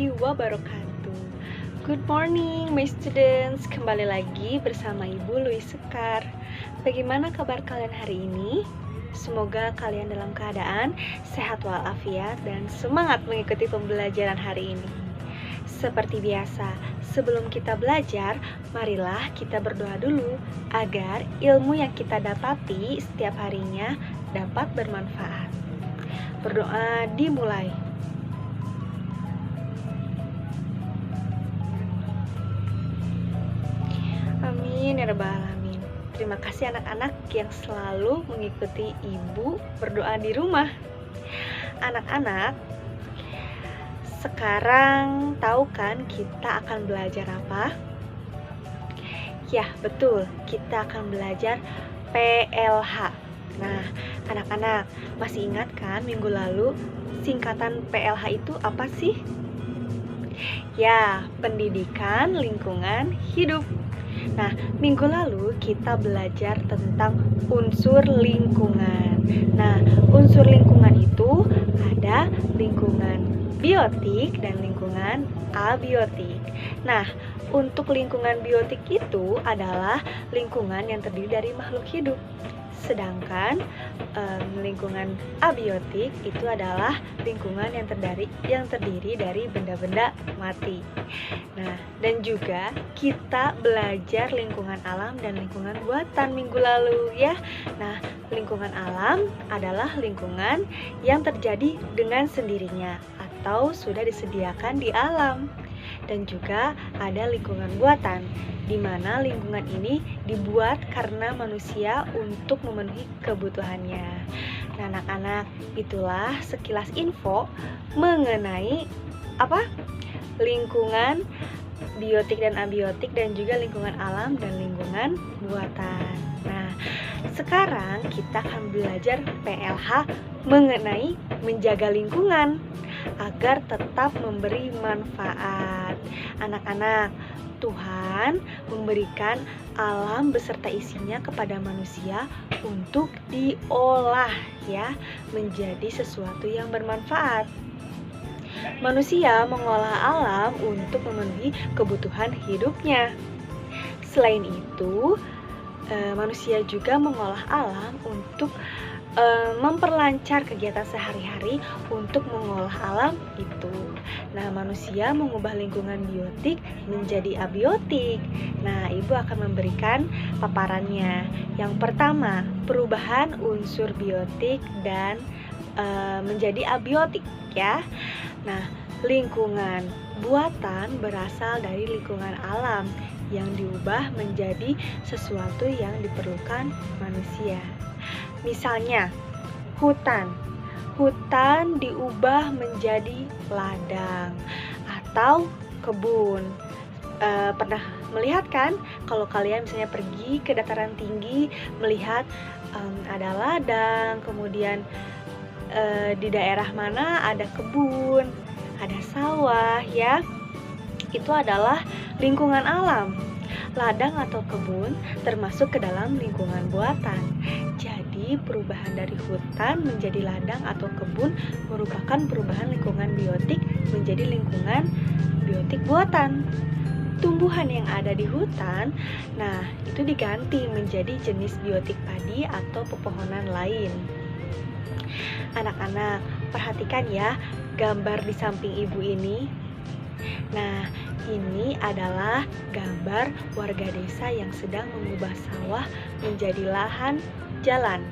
warahmatullahi wabarakatuh. Good morning my students. Kembali lagi bersama Ibu Louis Sekar. Bagaimana kabar kalian hari ini? Semoga kalian dalam keadaan sehat walafiat dan semangat mengikuti pembelajaran hari ini. Seperti biasa, sebelum kita belajar, marilah kita berdoa dulu agar ilmu yang kita dapati setiap harinya dapat bermanfaat. Berdoa dimulai. Amin ya rabbal alamin. Terima kasih anak-anak yang selalu mengikuti ibu berdoa di rumah. Anak-anak, sekarang tahu kan kita akan belajar apa? Ya, betul, kita akan belajar PLH. Nah, anak-anak, masih ingat kan minggu lalu singkatan PLH itu apa sih? Ya, pendidikan lingkungan hidup. Nah, minggu lalu kita belajar tentang unsur lingkungan. Nah, unsur lingkungan itu ada lingkungan biotik dan lingkungan abiotik. Nah, untuk lingkungan biotik itu adalah lingkungan yang terdiri dari makhluk hidup. Sedangkan lingkungan abiotik itu adalah lingkungan yang terdiri dari benda-benda mati. Nah, dan juga kita belajar lingkungan alam dan lingkungan buatan minggu lalu ya. Nah, lingkungan alam adalah lingkungan yang terjadi dengan sendirinya atau sudah disediakan di alam. Dan juga ada lingkungan buatan, di mana lingkungan ini dibuat karena manusia untuk memenuhi kebutuhannya. Nah, anak-anak, itulah sekilas info mengenai lingkungan biotik dan abiotik dan juga lingkungan alam dan lingkungan buatan. Nah, sekarang kita akan belajar PLH mengenai menjaga lingkungan agar tetap memberi manfaat. Anak-anak, Tuhan memberikan alam beserta isinya kepada manusia untuk diolah ya menjadi sesuatu yang bermanfaat. Manusia mengolah alam untuk memenuhi kebutuhan hidupnya. Selain itu, manusia juga mengolah alam untuk memperlancar kegiatan sehari-hari untuk mengolah alam itu. Nah, manusia mengubah lingkungan biotik menjadi abiotik. Nah, Ibu akan memberikan paparannya. Yang pertama, perubahan unsur biotik dan menjadi abiotik ya. Nah, lingkungan buatan berasal dari lingkungan alam yang diubah menjadi sesuatu yang diperlukan manusia. Misalnya, hutan diubah menjadi ladang atau kebun. Pernah melihat kan kalau kalian misalnya pergi ke dataran tinggi melihat ada ladang, kemudian di daerah mana ada kebun, ada sawah ya. Itu adalah lingkungan alam. Ladang atau kebun termasuk ke dalam lingkungan buatan. Jadi perubahan dari hutan menjadi ladang atau kebun merupakan perubahan lingkungan biotik menjadi lingkungan biotik buatan. Tumbuhan yang ada di hutan, nah itu diganti menjadi jenis biotik padi atau pepohonan lain. Anak-anak, perhatikan ya gambar di samping ibu ini. Nah, ini adalah gambar warga desa yang sedang mengubah sawah menjadi lahan jalan.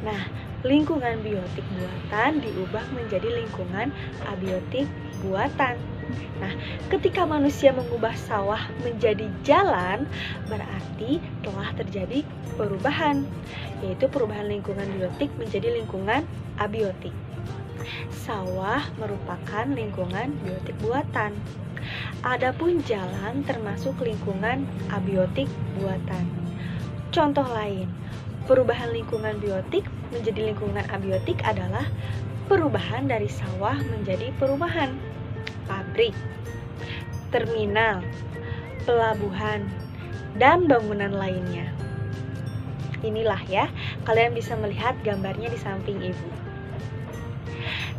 Nah, lingkungan biotik buatan diubah menjadi lingkungan abiotik buatan. Nah, ketika manusia mengubah sawah menjadi jalan, berarti telah terjadi perubahan, yaitu perubahan lingkungan biotik menjadi lingkungan abiotik. Sawah merupakan lingkungan biotik buatan. Adapun jalan termasuk lingkungan abiotik buatan. Contoh lain, perubahan lingkungan biotik menjadi lingkungan abiotik adalah perubahan dari sawah menjadi perumahan, pabrik, terminal, pelabuhan, dan bangunan lainnya. Inilah ya, kalian bisa melihat gambarnya di samping ibu.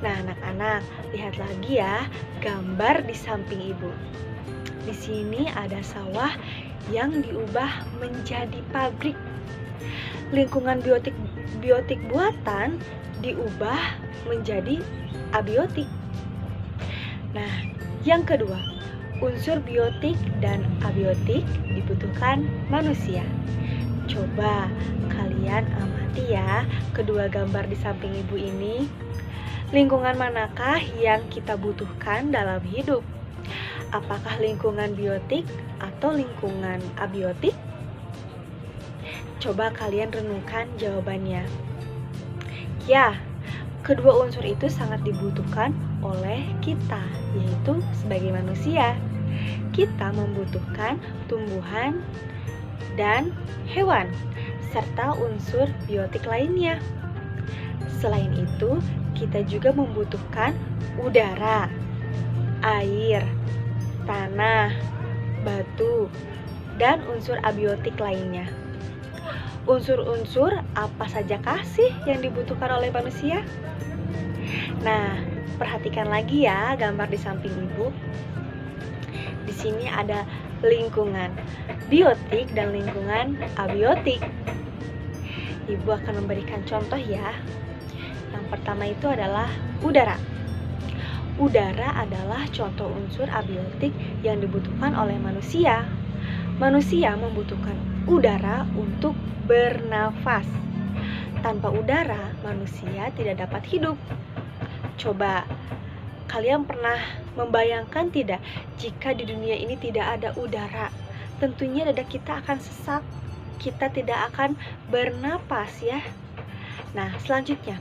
Nah, anak-anak, lihat lagi ya gambar di samping ibu. Di sini ada sawah yang diubah menjadi pabrik. Lingkungan biotik buatan diubah menjadi abiotik. Nah, yang kedua, unsur biotik dan abiotik dibutuhkan manusia. Coba kalian amati ya kedua gambar di samping ibu ini. Lingkungan manakah yang kita butuhkan dalam hidup? Apakah lingkungan biotik atau lingkungan abiotik? Coba kalian renungkan jawabannya. Ya, kedua unsur itu sangat dibutuhkan oleh kita, yaitu sebagai manusia. Kita membutuhkan tumbuhan dan hewan, serta unsur biotik lainnya. Selain itu, kita juga membutuhkan udara, air, tanah, batu, dan unsur abiotik lainnya. Unsur-unsur apa sajakah sih yang dibutuhkan oleh manusia? Nah, perhatikan lagi ya gambar di samping ibu. Di sini ada lingkungan biotik dan lingkungan abiotik. Ibu akan memberikan contoh ya. Yang pertama itu adalah udara. Udara adalah contoh unsur abiotik yang dibutuhkan oleh manusia. Manusia membutuhkan udara untuk bernafas. Tanpa udara, manusia tidak dapat hidup. Coba, kalian pernah membayangkan tidak jika di dunia ini tidak ada udara? Tentunya dada kita akan sesak, kita tidak akan bernapas ya. Nah, selanjutnya,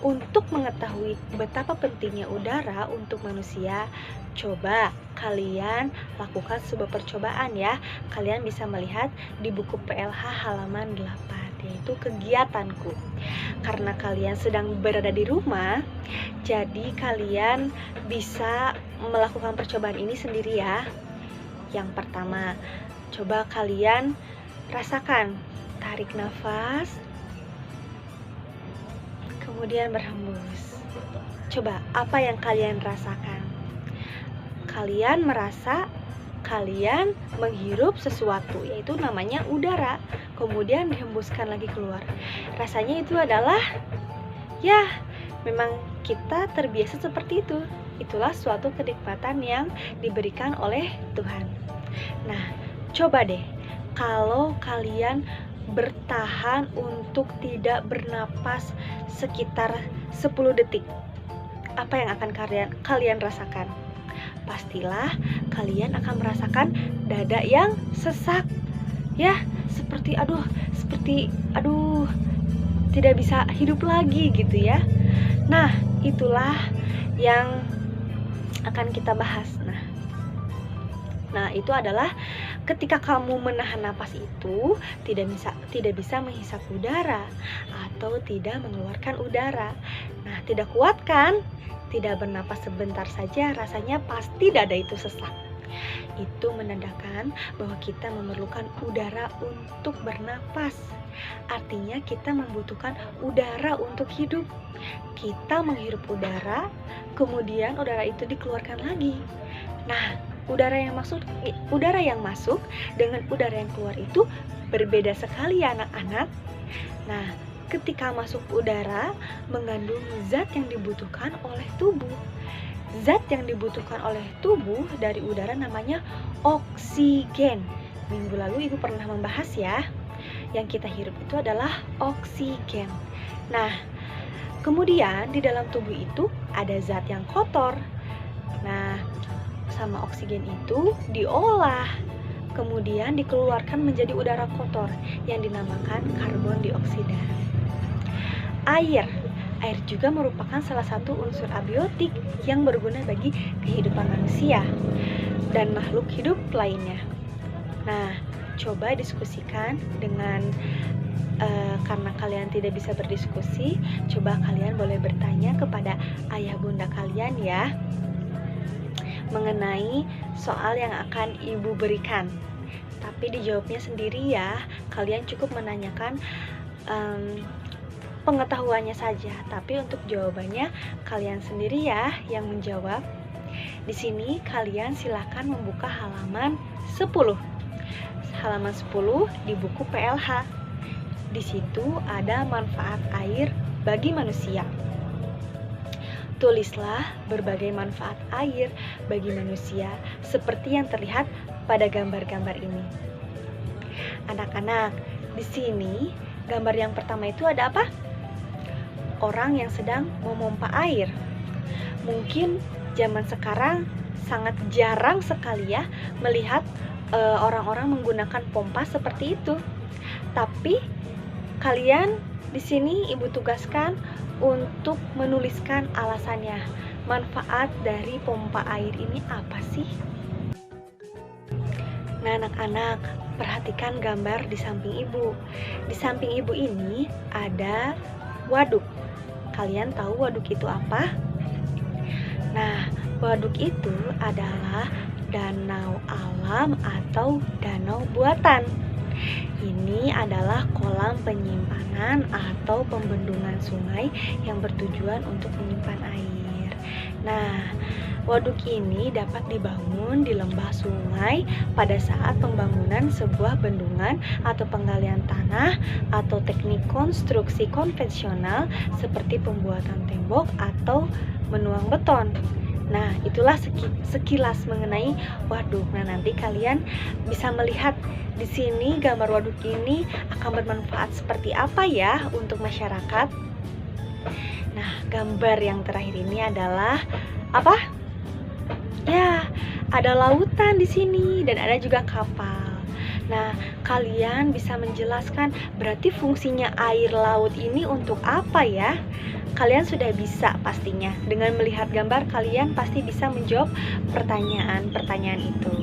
untuk mengetahui betapa pentingnya udara untuk manusia, coba kalian lakukan sebuah percobaan ya. Kalian bisa melihat di buku PLH halaman 8, yaitu kegiatanku. Karena kalian sedang berada di rumah, jadi kalian bisa melakukan percobaan ini sendiri ya. Yang pertama, coba kalian rasakan, tarik nafas, kemudian berhembus. Coba, apa yang kalian rasakan? Kalian merasa kalian menghirup sesuatu, yaitu namanya udara, kemudian dihembuskan lagi keluar. Rasanya itu adalah, ya, memang kita terbiasa seperti itu. Itulah suatu kenikmatan yang diberikan oleh Tuhan. Nah, coba deh, kalau kalian bertahan untuk tidak bernapas sekitar 10 detik, apa yang akan kalian rasakan? Pastilah kalian akan merasakan dada yang sesak ya, seperti aduh tidak bisa hidup lagi gitu ya. Nah, itulah yang akan kita bahas. Nah, itu adalah ketika kamu menahan napas itu tidak bisa menghisap udara atau tidak mengeluarkan udara. Nah, tidak kuat kan? Tidak bernapas sebentar saja rasanya pasti dada itu sesak. Itu menandakan bahwa kita memerlukan udara untuk bernapas. Artinya kita membutuhkan udara untuk hidup. Kita menghirup udara, kemudian udara itu dikeluarkan lagi. Nah, udara yang masuk dengan udara yang keluar itu berbeda sekali ya anak-anak. Nah, ketika masuk udara mengandung zat yang dibutuhkan oleh tubuh. Zat yang dibutuhkan oleh tubuh dari udara namanya oksigen. Minggu lalu ibu pernah membahas ya. Yang kita hirup itu adalah oksigen. Nah, kemudian di dalam tubuh itu ada zat yang kotor. Nah, sama oksigen itu diolah, kemudian dikeluarkan menjadi udara kotor yang dinamakan karbon dioksida. Air juga merupakan salah satu unsur abiotik yang berguna bagi kehidupan manusia dan makhluk hidup lainnya. Nah, coba diskusikan dengan karena kalian tidak bisa berdiskusi, coba kalian boleh bertanya kepada ayah bunda kalian ya, mengenai soal yang akan ibu berikan. Tapi dijawabnya sendiri ya. Kalian cukup menanyakan pengetahuannya saja, tapi untuk jawabannya kalian sendiri ya yang menjawab. Di sini kalian silakan membuka halaman 10. Halaman 10 di buku PLH. Di situ ada manfaat air bagi manusia. Tulislah berbagai manfaat air bagi manusia seperti yang terlihat pada gambar-gambar ini. Anak-anak, di sini gambar yang pertama itu ada apa? Orang yang sedang memompa air. Mungkin zaman sekarang sangat jarang sekali ya melihat orang-orang menggunakan pompa seperti itu. Tapi kalian di sini Ibu tugaskan untuk menuliskan alasannya. Manfaat dari pompa air ini apa sih? Nah, anak-anak, perhatikan gambar di samping Ibu. Di samping Ibu ini ada waduk. Kalian tahu waduk itu apa? Nah, waduk itu adalah danau alam atau danau buatan. Ini adalah kolam penyimpanan atau pembendungan sungai yang bertujuan untuk menyimpan air. Nah, waduk ini dapat dibangun di lembah sungai pada saat pembangunan sebuah bendungan atau penggalian tanah atau teknik konstruksi konvensional seperti pembuatan tembok atau menuang beton. Nah, itulah sekilas mengenai waduk. Nah, nanti kalian bisa melihat di sini gambar waduk ini akan bermanfaat seperti apa ya untuk masyarakat. Nah, gambar yang terakhir ini adalah apa? Ya, ada lautan di sini dan ada juga kapal. Nah, kalian bisa menjelaskan berarti fungsinya air laut ini untuk apa ya? Kalian sudah bisa pastinya. Dengan melihat gambar, kalian pasti bisa menjawab pertanyaan-pertanyaan itu.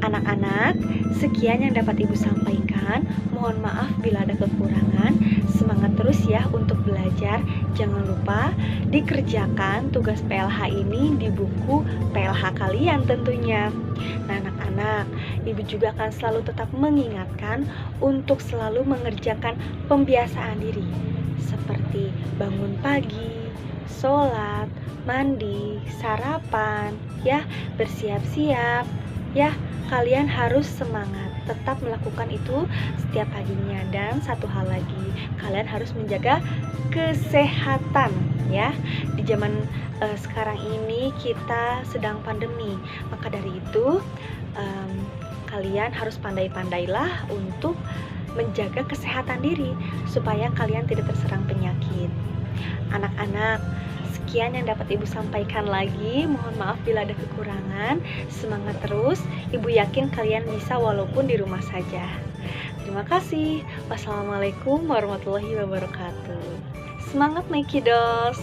Anak-anak, sekian yang dapat Ibu sampaikan. Mohon maaf bila ada kekurangan. Semangat terus ya untuk belajar. Jangan lupa dikerjakan tugas PLH ini di buku PLH kalian tentunya. Nah, anak-anak, Ibu juga akan selalu tetap mengingatkan untuk selalu mengerjakan pembiasaan diri. Seperti bangun pagi, sholat, mandi, sarapan, ya, bersiap-siap, ya, kalian harus semangat, tetap melakukan itu setiap paginya. Dan satu hal lagi, kalian harus menjaga kesehatan, ya. Di zaman sekarang ini kita sedang pandemi, maka dari itu kalian harus pandai-pandailah untuk menjaga kesehatan diri supaya kalian tidak terserang penyakit. Anak-anak, sekian yang dapat Ibu sampaikan lagi. Mohon maaf bila ada kekurangan. Semangat terus. Ibu yakin kalian bisa walaupun di rumah saja. Terima kasih. Wassalamualaikum warahmatullahi wabarakatuh. Semangat my kiddos.